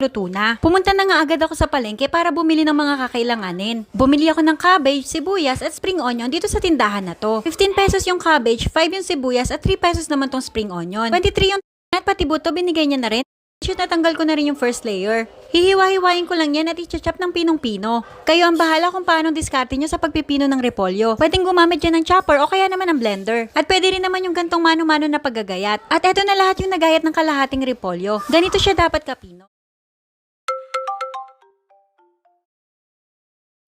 luto na. Pumunta na nga agad ako sa palengke para bumili ng mga kakailanganin. Bumili ako ng cabbage, sibuyas at spring onion dito sa tindahan na to. 15 pesos yung cabbage, 5 yung sibuyas at 3 pesos naman tong spring onion. 23 yung at pati buto binigay niya na rin. Shoot, natanggal ko na rin yung first layer. Hihiwa-hiwain ko lang yan at i-chop ng pinong-pino. Kayo ang bahala kung paano diskarte nyo sa pagpipino ng repolyo. Pwedeng gumamit dyan ng chopper o kaya naman ng blender. At pwede rin naman yung gantong mano-mano na paggagayat. At eto na lahat yung nagayat ng kalahating repolyo. Ganito siya dapat kapino.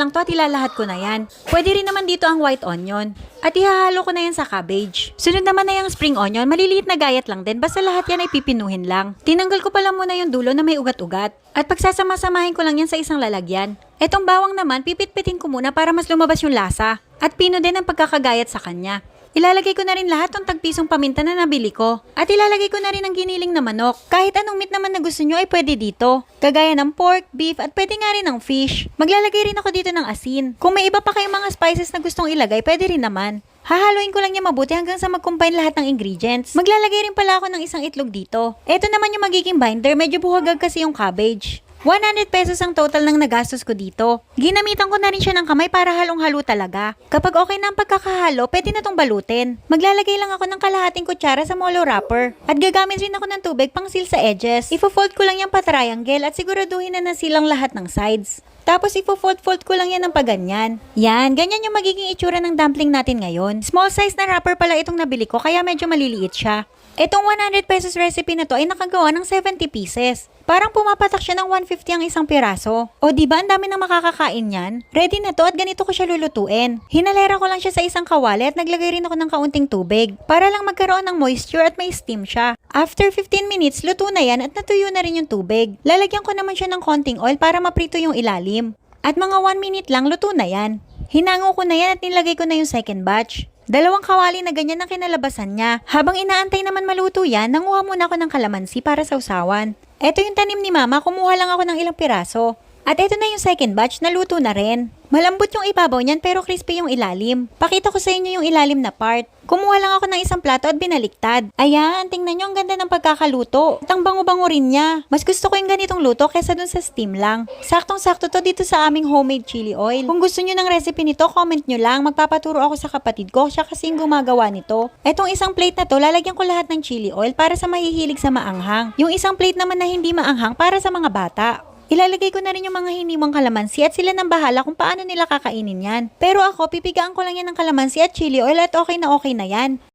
Lang to at ilalahat ko na yan. Pwede rin naman dito ang white onion. At ihahalo ko na yan sa cabbage. Sunod naman na yung spring onion, maliliit na gayat lang din, basta lahat yan ay pipinuhin lang. Tinanggal ko pala muna yung dulo na may ugat-ugat. At pagsasama-samahin ko lang yan sa isang lalagyan. Etong bawang naman, pipit-pitin ko muna para mas lumabas yung lasa. At pino din ang pagkakagayat sa kanya. Ilalagay ko na rin lahat ng tagpisong paminta na nabili ko. At ilalagay ko na rin ang giniling na manok. Kahit anong meat naman na gusto nyo ay pwede dito. Kagaya ng pork, beef at pwede nga rin ng fish. Maglalagay rin ako dito ng asin. Kung may iba pa kayong mga spices na gustong ilagay, pwede rin naman. Hahaluin ko lang niya mabuti hanggang sa mag-combine lahat ng ingredients. Maglalagay rin pala ako ng isang itlog dito. Ito naman yung magiging binder, medyo buhagag kasi yung cabbage. 100 pesos ang total ng nagastos ko dito. Ginamitan ko na rin siya ng kamay para halong-halo talaga. Kapag okay na ang pagkakahalo, pwede na tong balutin. Maglalagay lang ako ng kalahating kutsara sa molo wrapper. At gagamit rin ako ng tubig pang seal sa edges. Ifo-fold ko lang yan pa triangle at siguraduhin na nasilang lahat ng sides. Tapos ifo-fold-fold ko lang yan ng paganyan. Yan, ganyan yung magiging itsura ng dumpling natin ngayon. Small size na wrapper pala itong nabili ko kaya medyo maliliit siya. Itong 100 pesos recipe na to ay nakagawa ng 70 pieces. Parang pumapatak siya ng 150 ang isang piraso. O diba ang dami nang makakakain yan? Ready na to at ganito ko siya lulutuin. Hinalera ko lang siya sa isang kawali at naglagay rin ako ng kaunting tubig. Para lang magkaroon ng moisture at may steam siya. After 15 minutes, luto na yan at natuyo na rin yung tubig. Lalagyan ko naman siya ng konting oil para maprito yung ilalim. At mga 1 minute lang, luto na yan. Hinango ko na yan at nilagay ko na yung second batch. 2 kawali na ganyan ang kinalabasan niya. Habang inaantay naman maluto yan, nanguha muna ako ng kalamansi para sa usawan. Eto yung tanim ni mama, kumuha lang ako ng ilang piraso. At eto na yung second batch, naluto na rin. Malambot yung ibabaw niyan pero crispy yung ilalim. Pakita ko sa inyo yung ilalim na part. Kumuha lang ako ng isang plato at binaliktad. Ayan, tingnan nyo ang ganda ng pagkakaluto. At ang bango-bango rin niya. Mas gusto ko yung ganitong luto kesa dun sa steam lang. Saktong-sakto to dito sa aming homemade chili oil. Kung gusto nyo ng recipe nito, comment nyo lang. Magpapaturo ako sa kapatid ko. Siya kasi yung gumagawa nito. Etong isang plate na to, lalagyan ko lahat ng chili oil para sa mahihilig sa maanghang. Yung isang plate naman na hindi maanghang para sa mga bata. Ilalagay ko na rin yung mga hiniwang kalamansi at sila nang bahala kung paano nila kakainin yan. Pero ako, pipigaan ko lang yan ng kalamansi at chili oil at okay na yan.